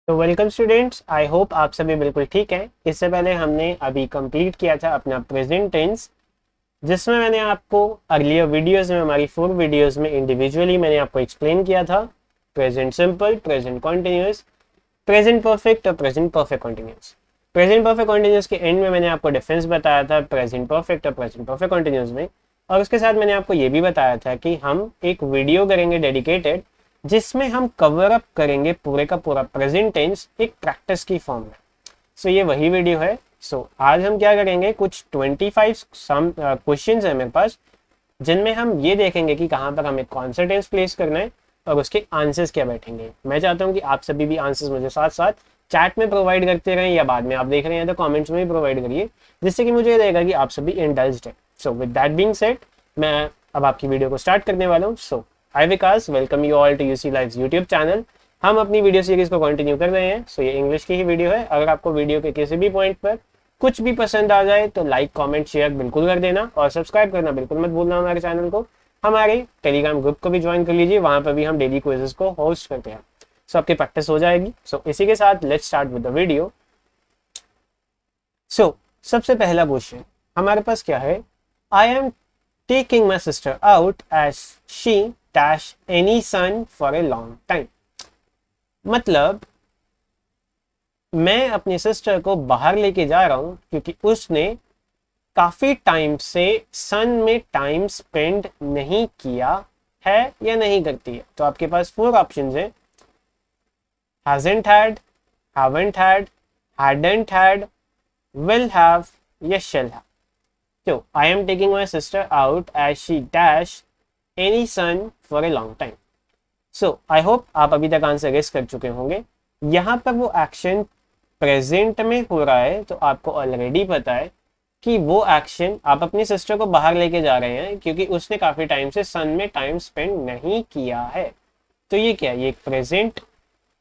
तो welcome students, I hope आप सभी बिल्कुल ठीक हैं। इससे पहले हमने अभी कंप्लीट किया था अपना प्रेजेंट टेंस, जिसमें मैंने आपको अर्लियर वीडियोस में, हमारी 4 वीडियोस में इंडिविजुअली मैंने आपको एक्सप्लेन किया था present simple, present continuous, present perfect और present perfect continuous. Present perfect continuous के एंड में मैंने आपको डिफरेंस बताया था प्रेजेंट परफेक्ट और प्रेजेंट परफेक्ट कॉन्टिन्यूस में, और उसके साथ मैंने आपको ये भी बताया था कि हम एक वीडियो करेंगे डेडिकेटेड, जिसमें हम कवर अप करेंगे पूरे का पूरा प्रेजेंट टेंस एक प्रैक्टिस की फॉर्म में। सो ये वही वीडियो है। आज हम क्या करेंगे, कुछ 25 सम क्वेश्चंस है मेरे पास, जिनमें हम ये देखेंगे कि कहाँ पर हमें कौन सा टेंस प्लेस करना है और उसके आंसर्स क्या बैठेंगे। मैं चाहता हूँ कि आप सभी भी आंसर्स मुझे साथ साथ चैट में प्रोवाइड करते रहें, या बाद में आप देख रहे हैं तो कमेंट्स में भी प्रोवाइड करिए, जिससे कि मुझे ये रहेगा कि आप सभी इंडल्ज्ड है। So with that being said, मैं अब आपकी वीडियो को स्टार्ट करने वाला हूँ। Hi Vikas, welcome you all to UC lives YouTube channel. हम अपनी वीडियो सीरीज को कंटिन्यू कर रहे हैं। ये इंग्लिश की ही वीडियो है। अगर आपको वीडियो के किसी भी पॉइंट पर कुछ भी पसंद आ जाए तो लाइक, कमेंट, शेयर बिल्कुल कर देना, और सब्सक्राइब करना बिल्कुल मत भूलना हमारे चैनल को। हमारे टेलीग्राम ग्रुप को भी ज्वाइन कर लीजिए, वहां पर भी हम डेली क्विजेस को होस्ट करते हैं। आपकी प्रैक्टिस हो जाएगी। इसी के साथ let's start with the video. सबसे पहला क्वेश्चन हमारे पास क्या है? I am taking my sister out as she dash any sun for a long time. मतलब मैं अपनी सिस्टर को बाहर लेके जा रहा हूं क्योंकि उसने काफी टाइम से सन में टाइम स्पेंड नहीं किया है या नहीं करती है। तो आपके पास 4 ऑप्शंस है: hasn't had, haven't had, hadn't had, will have या shall have। So I am taking my sister out as she dash any sun for a long time। I hope आप अभी तक आंसर गेस कर चुके होंगे। यहाँ पर वो एक्शन प्रेजेंट में हो रहा है, तो आपको ऑलरेडी पता है कि वो एक्शन आप अपनी सिस्टर को बाहर लेके जा रहे हैं क्योंकि उसने काफी टाइम से सन में टाइम स्पेंड नहीं किया है। तो ये क्या है? ये प्रेजेंट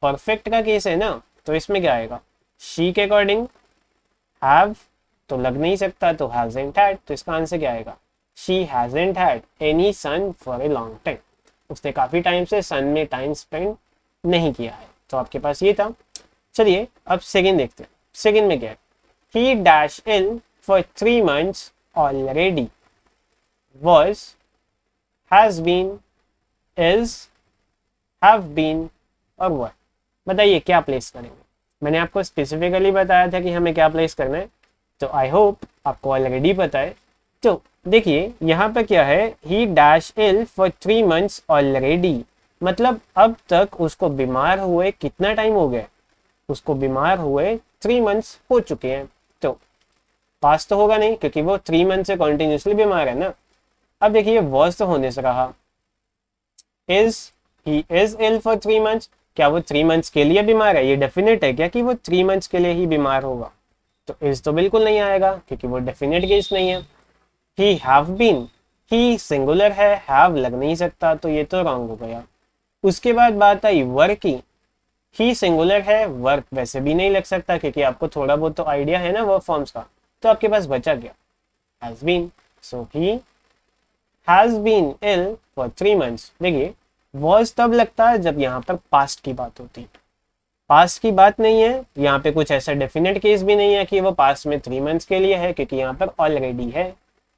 परफेक्ट का केस है ना, तो इसमें क्या आएगा? शी के अकॉर्डिंग हैव तो लग नहीं सकता, तो hasn't had, तो इसका आंसर क्या आएगा? She hasn't had any sun for a long time। उसने काफी टाइम से सन में टाइम स्पेंड नहीं किया है। तो आपके पास ये था। चलिए अब सेकंड देखते हैं। सेकंड में क्या है? he dash ill for 3 months already, was, has been, is, have been और what। बताइए क्या प्लेस करेंगे? मैंने आपको स्पेसिफिकली बताया था कि हमें क्या प्लेस करना है, तो आई होप आपको ऑलरेडी पता है। तो देखिए यहाँ पर क्या है, he dash ill for 3 months already, मतलब अब तक उसको बीमार हुए कितना टाइम हो गया? उसको बीमार हुए 3 months हो चुके हैं। तो पास तो होगा नहीं क्योंकि वो 3 months से कॉन्टिन्यूसली बीमार है ना। अब देखिए वॉज तो होने से रहा, is, he is ill for 3 months, क्या वो 3 months के लिए बीमार है? ये डेफिनेट है क्या कि वो 3 months के लिए ही बीमार होगा? तो इज तो बिल्कुल नहीं आएगा क्योंकि वो डेफिनेट केस नहीं है। He have been, he singular है, हैव लग नहीं सकता, तो ये तो रॉन्ग हो गया। उसके बाद बात आई वर्क की। ही सिंगुलर है, वर्क वैसे भी नहीं लग सकता क्योंकि आपको थोड़ा बहुत तो आइडिया है ना वर्क फॉर्म्स का। तो आपके पास बचा क्या? Has been. So he has been ill for 3 months। देखिए वॉज तब लगता है जब यहाँ पर पास्ट की बात होती है। पास्ट की बात नहीं है यहाँ पे, कुछ ऐसा डेफिनेट केस भी नहीं है कि वो पास्ट में 3 months के लिए है, क्योंकि यहाँ पर ऑलरेडी है।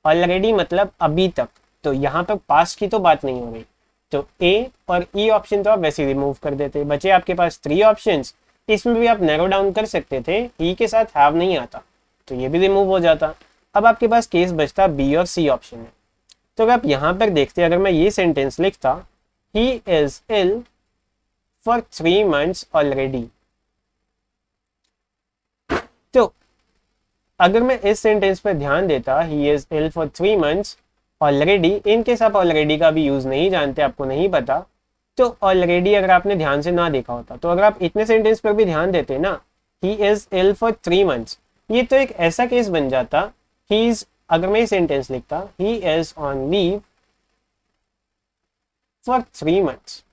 ऑलरेडी मतलब अभी तक, तो यहाँ पर पास्ट की तो बात नहीं हो रही। तो ए और ई ऑप्शन तो आप वैसे रिमूव कर देते। बचे आपके पास 3 ऑप्शंस। इसमें भी आप नैरो डाउन कर सकते थे, ई के साथ हैव नहीं आता तो ये भी रिमूव हो जाता। अब आपके पास केस बचता बी और सी ऑप्शन है। तो अगर आप यहाँ पर देखते, अगर मैं ये सेंटेंस लिखता, he is ill for 3 months already, तो अगर मैं इस सेंटेंस पर ध्यान देता, he is ill for 3 months already, in case आप ऑलरेडी का भी यूज नहीं जानते, आपको नहीं पता, तो ऑलरेडी अगर आपने ध्यान से ना देखा होता, तो अगर आप इतने सेंटेंस पर भी ध्यान देते ना, he is ill for 3 months, ये तो एक ऐसा केस बन जाता। he is, अगर मैं ये सेंटेंस लिखता, he is on leave for 3 months,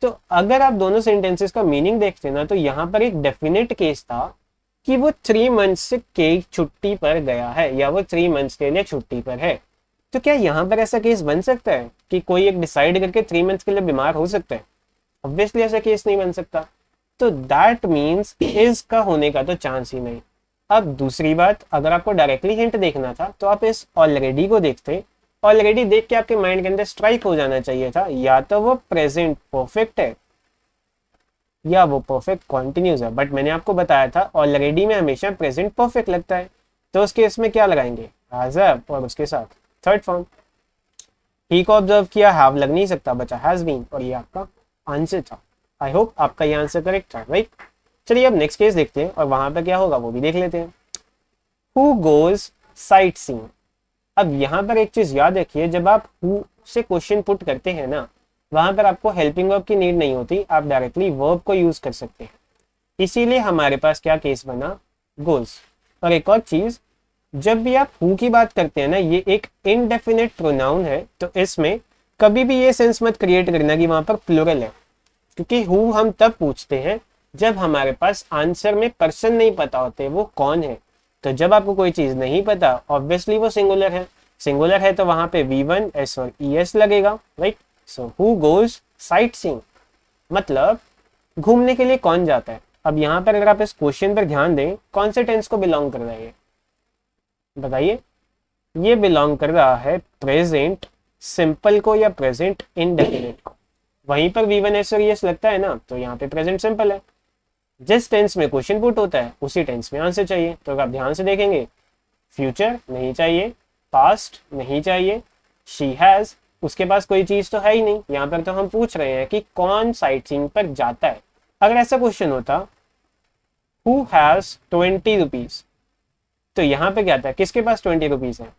तो अगर आप दोनों सेंटेंसेस का मीनिंग देखते ना, तो यहाँ पर एक डेफिनेट केस था कि वो 3 months के छुट्टी पर गया है, या वो 3 months के लिए छुट्टी पर है। तो क्या यहाँ पर ऐसा केस बन सकता है कि कोई एक डिसाइड करके 3 months के लिए बीमार हो सकता है? ऑब्वियसली ऐसा केस नहीं बन सकता। तो दैट मीन्स इज का होने का तो चांस ही नहीं। अब दूसरी बात, अगर आपको डायरेक्टली हिंट देखना था तो आप इस ऑलरेडी को देखते। ऑलरेडी देख के आपके माइंड के अंदर स्ट्राइक हो जाना चाहिए था, या तो वो प्रेजेंट परफेक्ट है या वो परफेक्ट कॉन्टिन्यूस है। बट मैंने आपको बताया था ऑलरेडी में हमेशा प्रेजेंट परफेक्ट लगता है, तो उस केस में क्या लगाएंगे, हैज और उसके साथ थर्ड फॉर्म। ही को ऑब्जर्व किया, हैव लग नहीं सकता, बचा हैज बीन, और ये आपका आंसर था। आई होप आपका ये आंसर करेक्ट था, राइट। चलिए अब नेक्स्ट केस देखते हैं और वहां पर क्या होगा वो भी देख लेते हैं। Who goes sight seeing. अब यहाँ पर एक चीज याद रखिए, जब आप हु से क्वेश्चन पुट करते हैं ना, वहां पर आपको हेल्पिंग वर्ब की नीड नहीं होती, आप डायरेक्टली वर्ब को यूज कर सकते हैं। इसीलिए हमारे पास क्या केस बना, गोज। और एक और चीज, जब भी आप हु की बात करते हैं ना, ये एक इनडेफिनेट प्रोनाउन है, तो इसमें कभी भी ये सेंस मत क्रिएट करना कि वहां पर प्लूरल है, क्योंकि हु हम तब पूछते हैं जब हमारे पास आंसर में पर्सन नहीं पता होते वो कौन है। तो जब आपको कोई चीज नहीं पता, ऑब्वियसली वो सिंगुलर है। सिंगुलर है तो वहां पे V1 S और ES लगेगा, right. So who goes sight seeing मतलब घूमने के लिए कौन जाता है। अब यहाँ पर अगर आप इस क्वेश्चन पर ध्यान दें, कौन से टेंस को बिलोंग कर रहा है ये बताइए। ये बिलोंग कर रहा है प्रेजेंट सिंपल को या प्रेजेंट इनडेफिनिट को। वहीं पर V1 S और ES लगता है ना, तो यहाँ पे प्रेजेंट सिंपल है। जिस टेंस में क्वेश्चन पुट होता है उसी टेंस में आंसर चाहिए। तो अगर आप ध्यान से देखेंगे, फ्यूचर नहीं चाहिए, पास्ट नहीं चाहिए, शी हैज, उसके पास कोई चीज तो है ही नहीं। यहाँ पर तो हम पूछ रहे हैं कि कौन साइट सीइंग पर जाता है। अगर ऐसा क्वेश्चन होता हु हैज 20 रुपीज, तो यहाँ पे क्या था, किसके पास 20 रुपीज है,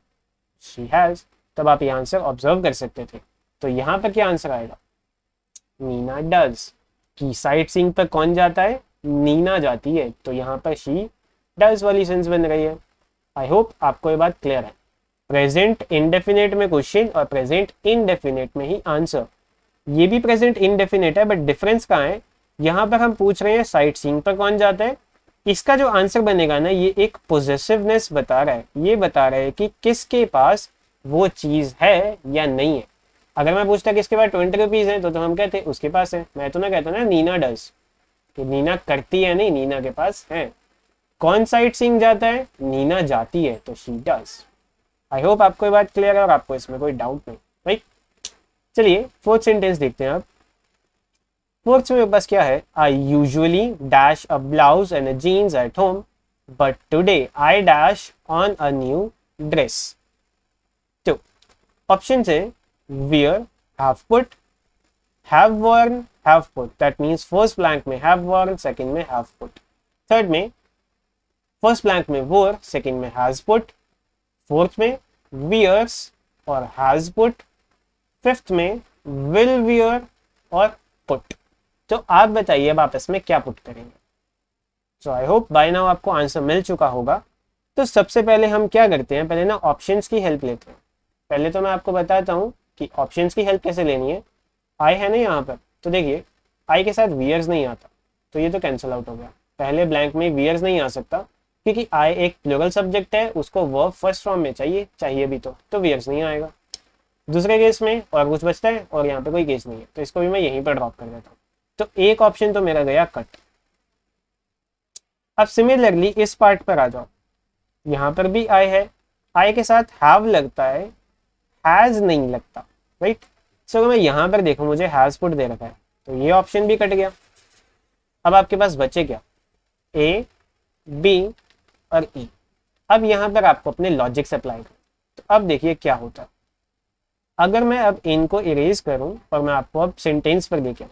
शी हैज, तब आप ये आंसर ऑब्जर्व कर सकते थे। तो यहाँ पर क्या आंसर आएगा, नीना डज। की साइट सीइंग पर कौन जाता है, नीना जाती है, तो यहाँ पर शी डज वाली सेंस बन रही है। आई होप आपको ये बात क्लियर है। प्रेजेंट इंडेफिनेट में क्वेश्चन और प्रेजेंट इनडेफिनेट में ही आंसर। ये भी प्रेजेंट इनडेफिनेट है, बट डिफरेंस कहाँ है, यहाँ पर हम पूछ रहे हैं साइट सीइंग पर कौन जाता है। इसका जो आंसर बनेगा ना, ये एक पोजेसिवनेस बता रहा है, ये बता रहा है कि किसके पास वो चीज है या नहीं है। अगर मैं पूछता किसके पास 20 रुपीज है, तो हम कहते उसके पास है। मैं तो ना कहता ना नीना डज, कि नीना करती है, नहीं, नीना के पास है। कौन साइट सीइंग जाता है, नीना जाती है, तो शी डज। आई होप आपको ये बात क्लियर है और आपको इसमें कोई डाउट नहीं, राइट। चलिए फोर्थ सेंटेंस देखते हैं अब। फोर्थ में बस क्या है, I usually dash a blouse and a jeans at home, but today I dash on a new dress. तो ऑप्शन है wear, have put, have worn, have put. That means first blank में have worn, second में have put. Third में first blank में wore, second में has put. Fourth में wears और has put. Fifth में will wear और put. तो आप बताइए अब आप इसमें क्या पुट करेंगे। So I hope by now आपको आंसर मिल चुका होगा। तो सबसे पहले हम क्या करते हैं, पहले ना ऑप्शंस की हेल्प लेते हैं। पहले तो मैं आपको बताता हूँ कि ऑप्शंस की हेल्प कैसे लेनी है। आई है ना यहाँ पर, तो देखिए आई के साथ वियर्स नहीं आता, तो ये तो कैंसिल आउट हो गया। पहले ब्लैंक में वियर्स नहीं आ सकता, क्योंकि आई एक प्लूरल सब्जेक्ट है, उसको वर्ब फर्स्ट फॉर्म में चाहिए भी तो वियर्स नहीं आएगा। दूसरे केस में और कुछ बचता है और यहाँ पे कोई केस नहीं है, तो इसको भी मैं यहीं पर ड्रॉप कर देता हूँ। तो एक ऑप्शन तो मेरा गया कट। अब सिमिलरली इस पार्ट पर आ जाओ, यहाँ पर भी आई है, आई के साथ हैव लगता है, हैज नहीं लगता, राइट। सो मैं यहाँ पर देखूं, मुझे हैज पुट दे रखा है, तो ये ऑप्शन भी कट गया। अब आपके पास बचे क्या, ए, बी और ई। अब यहाँ पर आपको अपने लॉजिक से अप्लाई करें। तो अब देखिए क्या होता है, अगर मैं अब इनको इरेज करूं और मैं आपको अब सेंटेंस पर देखें,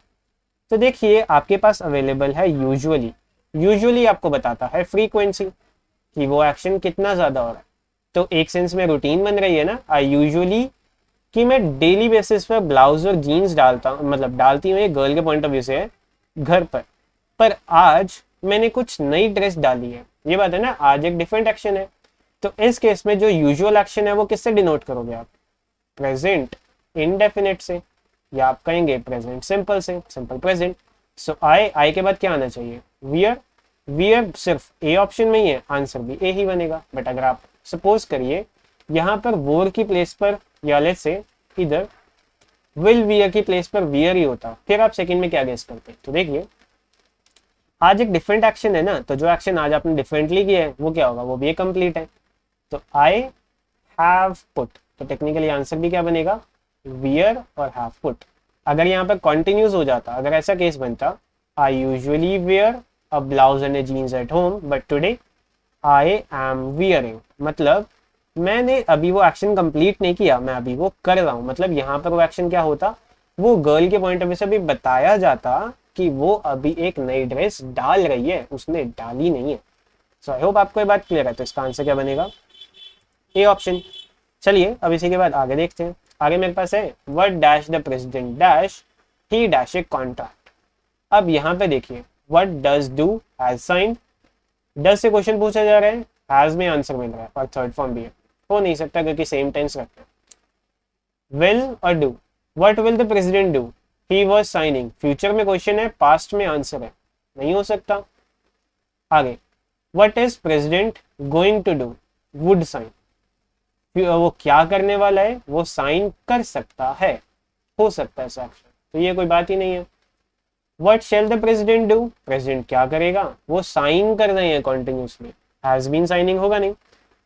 तो देखिए आपके पास अवेलेबल है यूजुअली। यूजुअली आपको बताता है फ्रीक्वेंसी, कि वो एक्शन कितना ज्यादा हो रहा है। तो एक सेंस में रूटीन बन रही है ना, आई यूजुअली, कि मैं डेली बेसिस पर ब्लाउज और जीन्स डालता हूँ, मतलब डालती हूँ, एक गर्ल के पॉइंट ऑफ व्यू से है घर पर आज मैंने कुछ नई ड्रेस डाली है। ये बात है ना, आज एक डिफरेंट एक्शन है। तो इस केस में जो यूजुअल एक्शन है वो किससे डिनोट करोगे आप, प्रेजेंट इनडेफिनेट से, या आप कहेंगे प्रेजेंट सिंपल से, सिंपल प्रेजेंट। सो आई के बाद क्या आना चाहिए, वियर। वियर सिर्फ ए ऑप्शन में ही है, आंसर भी ए ही बनेगा। बट अगर आप सपोज करिए यहाँ पर वोर की प्लेस पर, या लेट्स से इधर विल वियर की प्लेस पर वियर ही होता, फिर आप सेकंड में क्या गेस करते। तो देखिए आज एक डिफरेंट एक्शन है ना, तो जो एक्शन आज आपने डिफरेंटली किया है वो क्या होगा, वो भी एक कंप्लीट है। तो आई हैव पुट, तो टेक्निकली आंसर भी क्या बनेगा, वियर और हैव पुट। अगर यहाँ पर कॉन्टिन्यूस हो जाता, अगर ऐसा केस बनता, I usually wear a blouse and a jeans at home but today I am wearing, मतलब मैंने अभी वो एक्शन कंप्लीट नहीं किया, मैं अभी वो कर रहा हूँ। मतलब यहाँ पर वो एक्शन क्या होता, वो गर्ल के पॉइंट ऑफ व्यू से भी बताया जाता कि वो अभी एक नई ड्रेस डाल रही है, उसने डाली नहीं है। सो आई होप आपको ये बात क्लियर है। तो इसका आंसर क्या बनेगा, ए ऑप्शन। चलिए अब इसी के बाद आगे देखते हैं। आगे मेरे पास है what dash the president dash he dash a contract. अब यहाँ पे देखिए what does do has signed, does से क्वेश्चन पूछा जा रहा है, हैज में आंसर मिल रहा है और थर्ड फॉर्म भी है, हो नहीं सकता क्योंकि सेम टेंस रखते हैं। विल और do, what will the president do, he was signing, future में क्वेश्चन है, पास्ट में आंसर है, नहीं हो सकता। आगे what is president going to do, would sign, वो क्या करने वाला है, वो साइन कर सकता है, हो सकता है ऐसा एक्शन, तो ये कोई बात ही नहीं है। What shell the president do, president क्या करेगा, वो साइन कर रहे हैं कॉन्टिन्यूसली, हैज बीन साइनिंग होगा नहीं।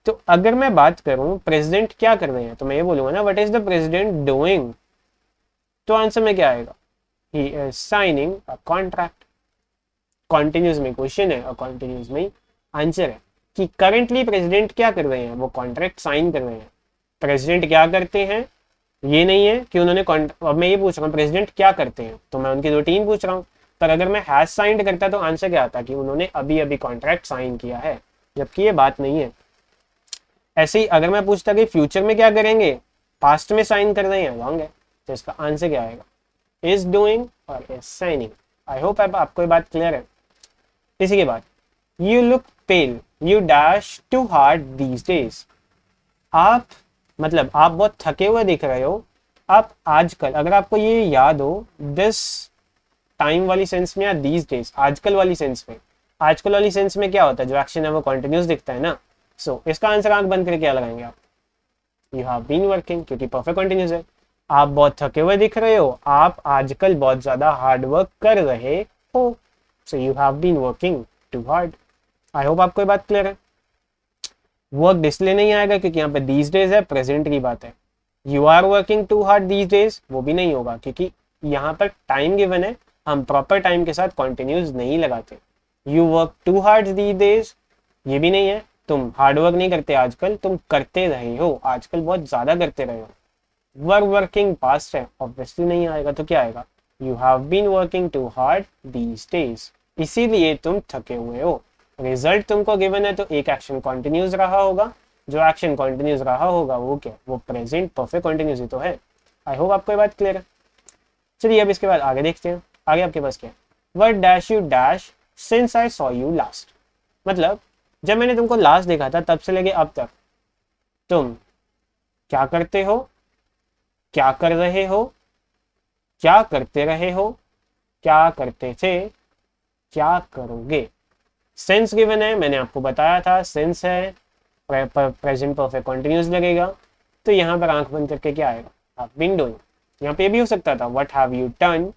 तो अगर मैं बात करूं प्रेसिडेंट क्या कर रहे हैं, तो मैं ये बोलूंगा ना what is the president doing, तो आंसर में क्या आएगा, he is signing a contract. Continuous में क्वेश्चन है और कॉन्टिन्यूस में आंसर है कि करंटली प्रेसिडेंट क्या कर रहे हैं, वो कॉन्ट्रैक्ट साइन कर रहे हैं। प्रेसिडेंट क्या करते हैं ये नहीं है कि उन्होंने, अब मैं ये पूछ रहा हूँ प्रेसिडेंट क्या करते हैं, तो मैं उनकी रूटीन पूछ रहा हूँ। पर अगर मैं हैज साइंड करता तो आंसर क्या आता कि उन्होंने अभी अभी कॉन्ट्रैक्ट साइन किया है, जबकि ये बात नहीं है। ऐसे ही अगर मैं पूछता कि फ्यूचर में क्या करेंगे, पास्ट में साइन कर रहे हैं, रॉन्ग है। तो इसका आंसर क्या आएगा, इज डूइंग और इज साइनिंग। आई होप आपको ये बात क्लियर है। इसी के बाद you look pale you dash too hard these days, आप मतलब आप बहुत थके हुए दिख रहे हो। आप आजकल, अगर आपको ये याद हो दिस टाइम वाली सेंस में या दीज डेज आजकल वाली सेंस में, आजकल वाली सेंस में क्या होता है, जो एक्शन है वो कंटिन्यूस दिखता है ना। सो इसका आंसर आंख बंद करके क्या लगाएंगे आप, यू हैव बीन वर्किंग, क्योंकि परफेक्ट कंटिन्यूस है। आप बहुत थके हुए दिख रहे हो, आप आजकल बहुत ज्यादा हार्ड वर्क कर रहे हो, so you have been working too hard. I hope आपको ये बात क्लियर है। वर्क डिस्प्ले नहीं आएगा क्योंकि यहाँ पे दीज डेज है, प्रेजेंट की बात है। You are working too hard these days, वो भी नहीं होगा क्योंकि यहाँ पर टाइम गिवन है, हम प्रॉपर टाइम के साथ कॉन्टिन्यूस नहीं लगाते। You work too hard these days, ये भी नहीं है, तुम हार्ड वर्क नहीं करते आजकल, तुम करते रहे हो, आजकल बहुत ज्यादा करते रहे हो। वर्क वर्किंग पास्ट है, ऑब्वियसली नहीं आएगा, तो क्या आएगा, you have been working too hard these days, इसीलिए तुम थके हुए हो। रिजल्ट तुमको गिवन है तो एक एक्शन कंटिन्यूस रहा होगा, जो एक्शन कंटिन्यूस रहा होगा वो क्या, वो प्रेजेंट परफेक्ट कंटिन्यूस ही तो है। आई होप आपको ये बात क्लियर है। चलिए अब इसके बाद आगे देखते हैं। आगे आपके पास क्या है, what dash you dash since I saw you last, मतलब जब मैंने तुमको लास्ट देखा था तब से लेके अब तक तुम क्या करते हो, क्या कर रहे हो, क्या करते रहे हो, क्या करते थे, क्या करोगे। सेंस गिवन है, मैंने आपको बताया था सेंस है, प्रेजेंट परफेक्ट कंटिन्यूस लगेगा, तो यहाँ पर आंख बंद करके क्या आएगा, हैव बीन डूइंग। यहाँ पे भी हो सकता था what have you done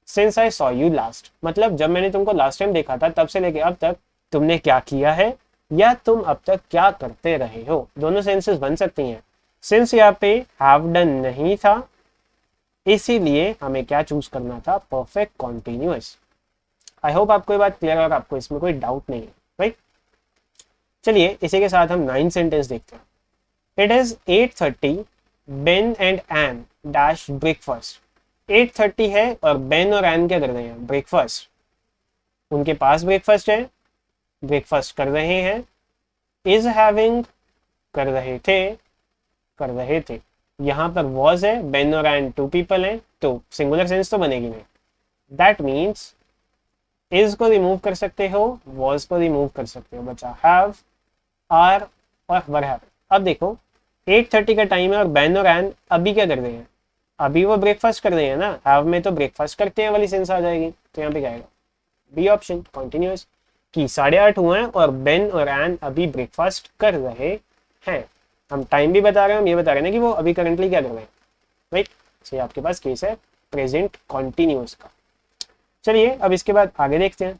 since I saw you last, मतलब जब मैंने तुमको लास्ट टाइम देखा था तब से लेके अब तक तुमने क्या किया है, या तुम अब तक क्या करते रहे हो, दोनों सेंसेस बन सकती हैं। सिंस यहाँ पे हैव डन नहीं था, इसीलिए हमें क्या चूज करना था, परफेक्ट कॉन्टिन्यूअस। आई होप आपको ये बात क्लियर है और आपको इसमें कोई डाउट नहीं है, राइट। चलिए इसी के साथ हम 9 सेंटेंस देखते हैं। It is 8:30, Ben and Ann dash breakfast, 8:30 है और बेन और एन क्या कर रहे हैं, ब्रेकफास्ट, उनके पास ब्रेकफास्ट है, ब्रेकफास्ट कर रहे हैं। इज हैविंग कर रहे थे, कर रहे थे, यहाँ पर वॉज है, बेन और एन 2 पीपल हैं, तो सिंगुलर सेंस तो बनेगी नहीं। दैट मीन्स इज को रिमूव कर सकते हो, वॉज को रिमूव कर सकते हो, बचा हैव, आर और वर हैव। अब देखो 8:30 का टाइम है और बेन और एन अभी क्या कर रहे हैं, अभी वो ब्रेकफास्ट कर रहे हैं ना, हैव में तो ब्रेकफास्ट करते हैं वाली सेंस आ जाएगी, तो यहाँ पे क्या आएगा, बी ऑप्शन कंटिन्यूअस, कि 8:30 हुए हैं और बेन और एन अभी ब्रेकफास्ट कर रहे हैं। हम टाइम भी बता रहे हैं, हम ये बता रहे हैं कि वो अभी करंटली क्या कर रहे हैं, राइट। सो आपके पास केस है प्रेजेंट कॉन्टिन्यूअस का। चलिए अब इसके बाद आगे देखते हैं।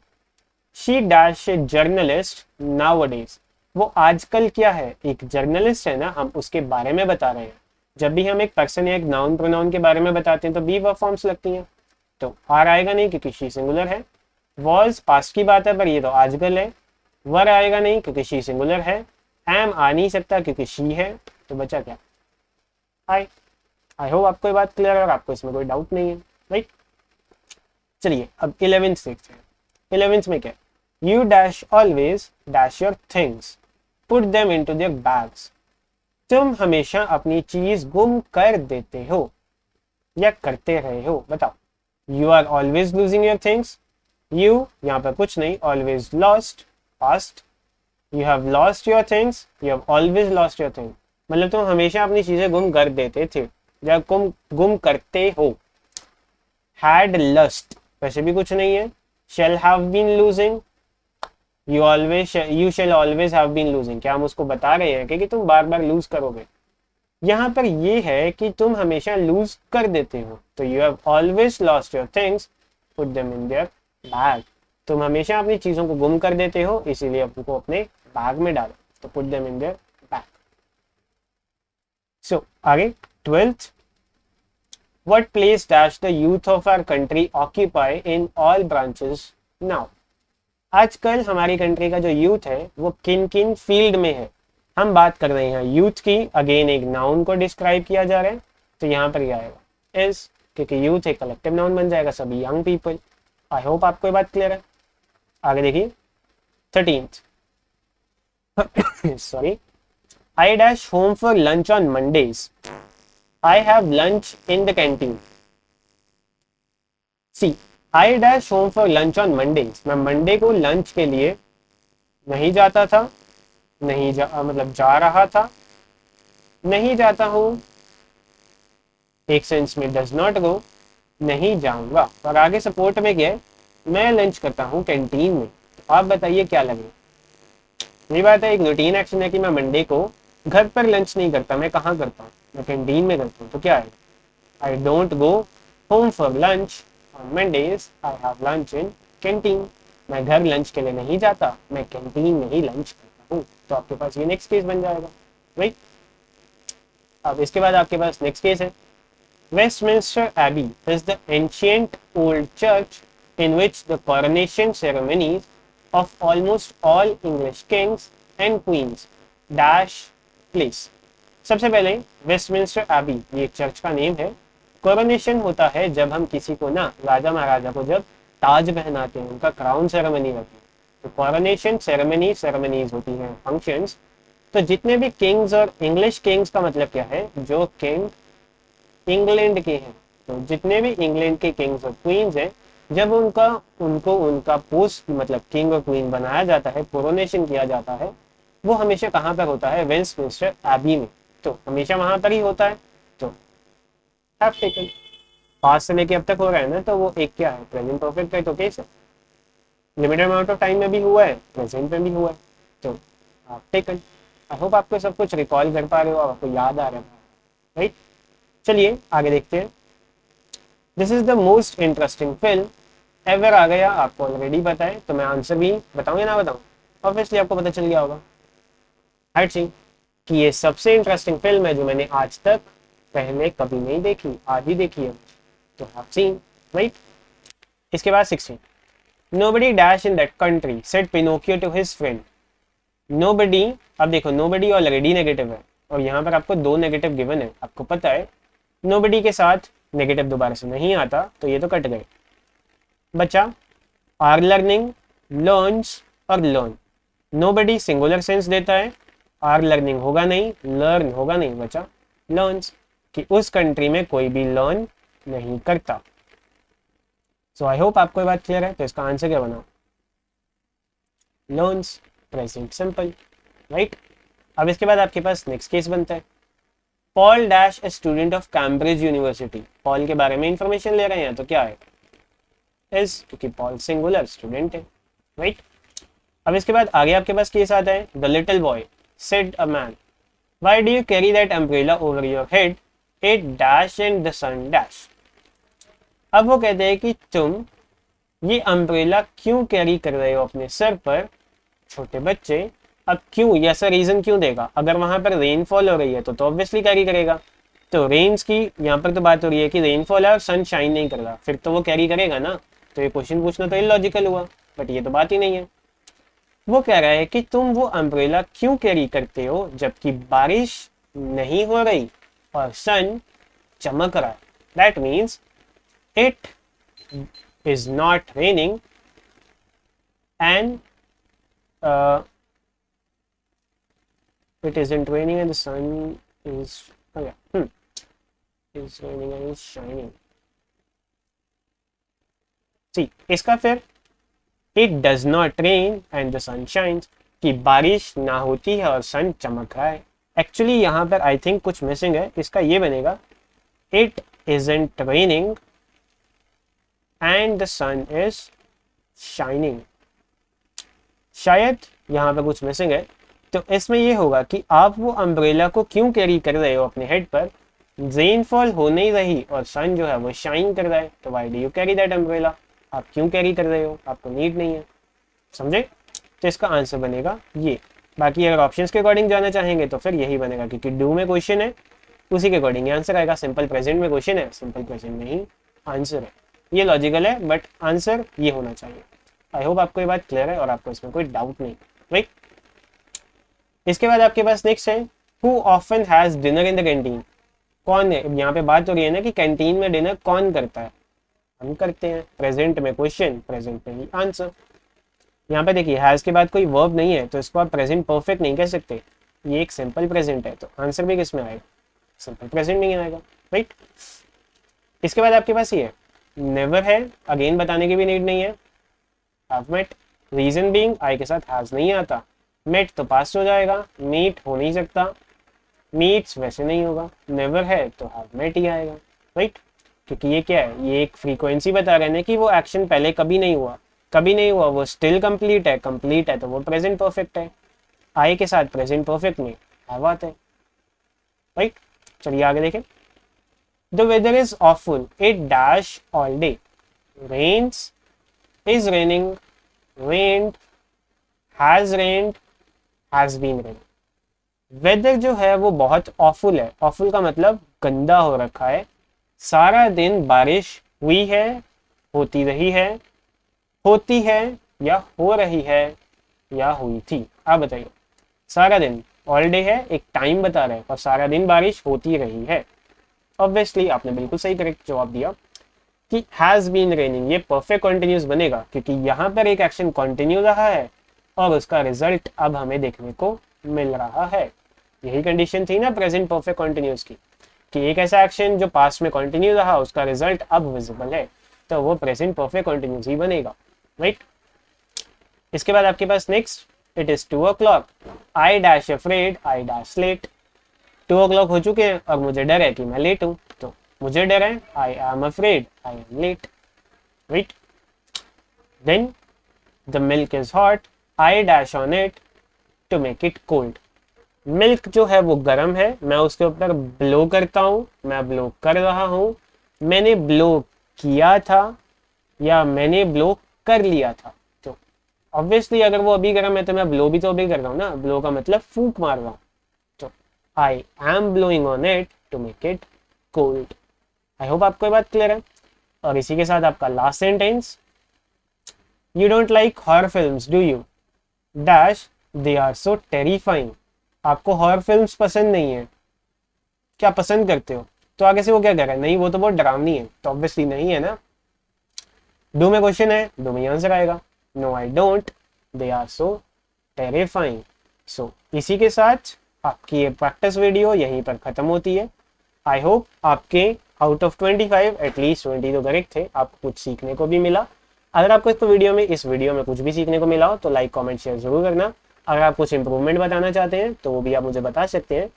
She dash a journalist nowadays, वो आजकल क्या है, एक जर्नलिस्ट है ना, हम उसके बारे में बता रहे हैं। जब भी हम एक पर्सन या एक नाउन प्रोनाउन के बारे में बताते हैं तो बी वर्ब फॉर्म्स लगती हैं, तो आर आएगा नहीं क्योंकि शी सिंगुलर है। वॉज पास्ट की बात है पर ये तो आजकल है। वर आएगा नहीं क्योंकि शी सिंगुलर है। एम आ नहीं सकता क्योंकि शी है, तो बचा क्या, आई होप आपको ये बात क्लियर है और आपको इसमें कोई डाउट नहीं है, राइट। चलिए अब 11th देखते हैं। 11th में क्या, you dash always dash your things put them into their bags, तुम हमेशा अपनी चीज गुम कर देते हो या करते रहे हो, बताओ। You are always losing your things, you यहाँ पर कुछ नहीं, always lost past, you have lost your things, you have always lost your thing, मतलब तुम हमेशा अपनी चीजें गुम कर देते थे या गुम करते हो। हैड लस्ट वैसे भी कुछ नहीं है। shall have been losing, you shall always have been losing, क्या हम उसको बता रहे हैं कि तुम बार बार लूज करोगे। यहाँ पर ये है कि तुम हमेशा लूज कर देते हो, तो you have always lost your things, put them in their bag, तुम हमेशा अपनी चीजों को गुम कर देते हो इसीलिए उनको अपने बैग में डालो, तो put them in their bag। So आगे 12th, what place dash the youth of our country occupy in all branches now, आजकल हमारी कंट्री का जो यूथ है वो किन किन फील्ड में है, हम बात कर रहे हैं यूथ की। अगेन एक नाउन को डिस्क्राइब किया जा रहा है, तो यहाँ पर ये आएगा इज, क्योंकि यूथ एक कलेक्टिव नाउन बन जाएगा, सभी यंग पीपल। आई होप आपको ये बात क्लियर है। आगे देखिए 13th, sorry, I dash home for lunch on Mondays, I have lunch in the canteen. See, I dash home for lunch on Mondays. मैं मंडे को लंच के लिए नहीं जाता था, मतलब जा रहा था, नहीं जाता हूँ, एक सेंस में डज नॉट गो, नहीं जाऊंगा। और आगे सपोर्ट में क्या है, मैं लंच करता हूँ कैंटीन में। तो आप बताइए क्या लगे। ये बात है, एक रूटीन एक्शन है कि मैं मंडे को घर पर लंच नहीं करता, मैं कहाँ करता हूँ, मैं कैंटीन में करता हूँ। तो क्या है, I don't go home for lunch on Mondays, I have lunch in canteen, मैं घर लंच के लिए नहीं जाता, मैं कैंटीन में ही लंच करता हूँ। तो आपके पास ये नेक्स्ट केस बन जाएगा, राइट। अब इसके बाद आपके पास नेक्स्ट केस है, Westminster Abbey is the ancient old church in which the coronation ceremonies of almost all English kings and queens dash place। सबसे पहले वेस्टमिंस्टर एबी ये चर्च का नेम है। कोरोनेशन होता है जब हम किसी को ना, राजा महाराजा को जब ताज पहनाते हैं, उनका क्राउन सेरेमनी होती है, तो कोरोनेशन सेरेमनीज होती हैं, फंक्शंस। तो जितने भी किंग्स और इंग्लिश किंग्स का मतलब क्या है, जो किंग इंग्लैंड के हैं, तो जितने भी इंग्लैंड के किंग्स और क्वींस हैं, जब उनका पोस्ट मतलब किंग और क्वीन बनाया जाता है, कोरोनेशन किया जाता है, वो हमेशा कहाँ पर होता है, वेस्टमिंस्टर एबी में, तो हमेशा वहां पर ही होता है। तो हैव टेकन, पास्ट से लेके अब तक हो रहा है ना, तो वो एक क्या है, प्रेजेंट परफेक्ट है, तो केस है, लिमिटेड अमाउंट ऑफ टाइम में भी हुआ है, प्रेजेंट में भी हुआ है, तो हैव टेकन। आई होप आपको सब कुछ रिकॉल कर पा रहे हो और आपको याद आ रहा है, राइट। चलिए आगे देखते हैं। This is the most interesting film ever आ गया, आपको ऑलरेडी पता है, तो मैं आंसर भी बताऊं या ना बताऊं, ऑब्वियसली आपको पता चल गया होगा। हाइट सिंह कि ये सबसे इंटरेस्टिंग फिल्म है जो मैंने आज तक पहले कभी नहीं देखी, आज ही देखी है, तो हैव सीन, राइट। इसके बाद 16, nobody dash in that country said Pinocchio to his friend. Nobody, अब देखो नोबडी ऑलरेडी नेगेटिव है और यहाँ पर आपको दो नेगेटिव गिवन है, आपको पता है नोबडी के साथ नेगेटिव दोबारा से नहीं आता, तो ये तो कट गए। बचा आर लर्निंग, लर्न्स और लर्न। नोबडी सिंगुलर सेंस देता है, आर लर्निंग होगा नहीं, लर्न होगा नहीं, बचा लर्न्स, कि उस कंट्री में कोई भी लर्न नहीं करता। सो आई होप आपको ये बात क्लियर है। तो इसका आंसर क्या बना, लर्न्स, प्रेजेंट सिंपल, राइट। अब इसके बाद आपके पास नेक्स्ट केस बनता है, Paul dash a student of Cambridge university. Paul के बारे में इंफॉर्मेशन ले रहे हैं, तो क्या है, इज, क्योंकि पॉल सिंगुलर स्टूडेंट है, राइट। अब इसके बाद आगे आपके पास केस आता है, the little boy said a man, why do you carry that umbrella over your head, it dash and the sun dash. अब वो कहते हैं कि तुम ये अम्ब्रेला क्यों कैरी कर रहे हो अपने सर पर छोटे बच्चे। अब क्यों, ये ऐसा रीजन क्यों देगा, अगर वहां पर रेनफॉल हो रही है तो ऑब्वियसली कैरी करेगा। तो रेन्स की यहाँ पर तो बात हो रही है कि रेनफॉल है और सन शाइन नहीं कर रहा, फिर तो वो कैरी करेगा ना। तो ये क्वेश्चन पूछना तो इलॉजिकल हुआ, बट ये तो बात ही नहीं है। वो कह रहा है कि तुम वो अम्ब्रेला क्यों कैरी करते हो जबकि बारिश नहीं हो रही और सन चमक रहा है। That means it is not raining and it isn't raining and the sun is oh yeah is raining and is shining। see इसका फिर it does not rain and the sun shines कि बारिश ना होती है और सन चमक रहा है। एक्चुअली यहाँ पर आई थिंक कुछ मिसिंग है, इसका ये बनेगा it isn't raining and the sun is shining। शायद यहाँ पे कुछ मिसिंग है, तो इसमें ये होगा कि आप वो अम्ब्रेला को क्यों कैरी कर रहे हो अपने हेड पर, रेनफॉल हो नहीं रही और सन जो है वो शाइन कर रहा है, तो why do you carry that umbrella, आप क्यों कैरी कर रहे हो, आपको नीड नहीं है। समझे? तो इसका आंसर बनेगा ये। बाकी अगर ऑप्शंस के अकॉर्डिंग जाना चाहेंगे तो फिर यही बनेगा, क्योंकि डू में क्वेश्चन है उसी के अकॉर्डिंग आंसर आएगा। सिंपल प्रेजेंट में क्वेश्चन है, सिंपल प्रेजेंट में ही आंसर है। ये लॉजिकल है बट आंसर ये होना चाहिए। आई होप आपको ये बात क्लियर है और आपको इसमें कोई डाउट नहीं, राइट। इसके बाद आपके पास नेक्स्ट है who often has dinner in the canteen. कौन है, यहाँ पे बात हो रही है ना कि कैंटीन में डिनर कौन करता है, हम करते हैं। प्रेजेंट में क्वेश्चन, प्रेजेंट में ही आंसर। यहाँ पे देखिए हैज के बाद कोई वर्ब नहीं है तो इसको आप प्रेजेंट परफेक्ट नहीं कह सकते, ये एक सिंपल प्रेजेंट है, तो आंसर भी किस में आएगा, सिंपल प्रेजेंट में ही आएगा, राइट। इसके बाद आपके पास ये है नेवर है, अगेन बताने की भी नीड नहीं है। Have met, reason being I के साथ हैज नहीं आता, मेट तो पास हो जाएगा, मीट हो नहीं सकता, मीट्स वैसे नहीं होगा, नेवर है तो हैव मेट ही आएगा, राइट। क्योंकि ये क्या है, ये एक फ्रीक्वेंसी बता रहे हैं कि वो एक्शन पहले कभी नहीं हुआ, कभी नहीं हुआ, वो स्टिल कंप्लीट है, कंप्लीट है तो वो प्रेजेंट परफेक्ट है। आई के साथ प्रेजेंट परफेक्ट में हैव आता है, राइट। चलिए आगे देखें। The weather is awful, it dash all day, rains, is raining, rained, has rained, has been raining. Weather जो है वो बहुत ऑफुल है, ऑफुल का मतलब गंदा हो रखा है, सारा दिन बारिश हुई है, होती रही है, होती है या हो रही है या हुई थी। आप बताइए, सारा दिन ऑल डे है, एक टाइम बता रहे हैं, और सारा दिन बारिश होती रही है। ऑब्वियसली आपने बिल्कुल सही करेक्ट जवाब दिया कि हैज बीन रेनिंग, ये परफेक्ट कॉन्टिन्यूस बनेगा क्योंकि यहाँ पर एक एक्शन कॉन्टिन्यू रहा है और उसका रिजल्ट अब हमें देखने को मिल रहा है। यही कंडीशन थी ना प्रेजेंट परफेक्ट कॉन्टिन्यूस की, कि एक ऐसा एक्शन जो पास्ट में कंटिन्यू रहा उसका रिजल्ट अब विजिबल है, तो वो प्रेजेंट परफेक्ट कंटिन्यूस ही बनेगा, राइट। इसके बाद आपके पास next, it is 2 o'clock, I dash afraid, I dash late. 2 o'clock हो चुके हैं और मुझे डर है कि मैं लेट हूं, तो मुझे डर है, I am afraid, I am late, right. Then the milk is hot, I dash on it to make it cold. Milk जो है वो गर्म है, मैं उसके ऊपर ब्लो करता हूँ, मैं ब्लो कर रहा हूँ, मैंने ब्लो किया था या मैंने ब्लो कर लिया था। तो ऑब्वियसली अगर वो अभी गर्म है तो मैं ब्लो भी तो अभी कर रहा हूँ ना, ब्लो का मतलब फूंक मार रहा हूँ, तो I am blowing on it to make it cold. I hope आपको ये बात क्लियर है। और इसी के साथ आपका last sentence, you don't like horror films do you, dash they are so terrifying. आपको हॉरर फिल्म्स पसंद नहीं है, क्या पसंद करते हो, तो आगे से वो क्या कह रहा है, नहीं वो तो बहुत डरावनी है, तो ऑब्वियसली नहीं है ना। डू में क्वेश्चन है, डू में आंसर आएगा, no I don't, they are so terrifying. So इसी के साथ आपकी ये प्रैक्टिस वीडियो यहीं पर खत्म होती है। आई होप आपके आउट ऑफ 25 एटलीस्ट 20 तो करेक्ट थे, आपको कुछ सीखने को भी मिला। अगर आपको इस वीडियो में कुछ भी सीखने को मिला हो तो लाइक कमेंट शेयर जरूर करना। अगर आप कुछ इंप्रूवमेंट बताना चाहते हैं तो वो भी आप मुझे बता सकते हैं।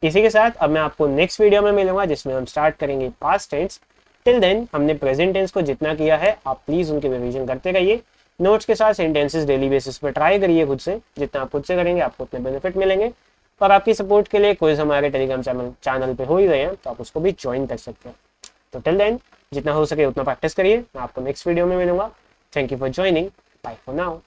इसी के साथ अब मैं आपको नेक्स्ट वीडियो में मिलूंगा जिसमें हम स्टार्ट करेंगे पास्ट टेंस। टिल देन हमने प्रेजेंट टेंस को जितना किया है आप प्लीज उनके रिवीजन करते रहिए, नोट्स के साथ सेंटेंसेस डेली बेसिस पर ट्राई करिए खुद से, जितना आप खुद से करेंगे आपको उतने बेनिफिट मिलेंगे। और आपकी सपोर्ट के लिए कोई हमारे टेलीग्राम चैनल पे हो ही रहे हैं तो आप उसको भी ज्वाइन कर सकते हैं। तो टिल देन जितना हो सके उतना प्रैक्टिस करिए, मैं आपको नेक्स्ट वीडियो में मिलूंगा। Thank you for joining, bye for now.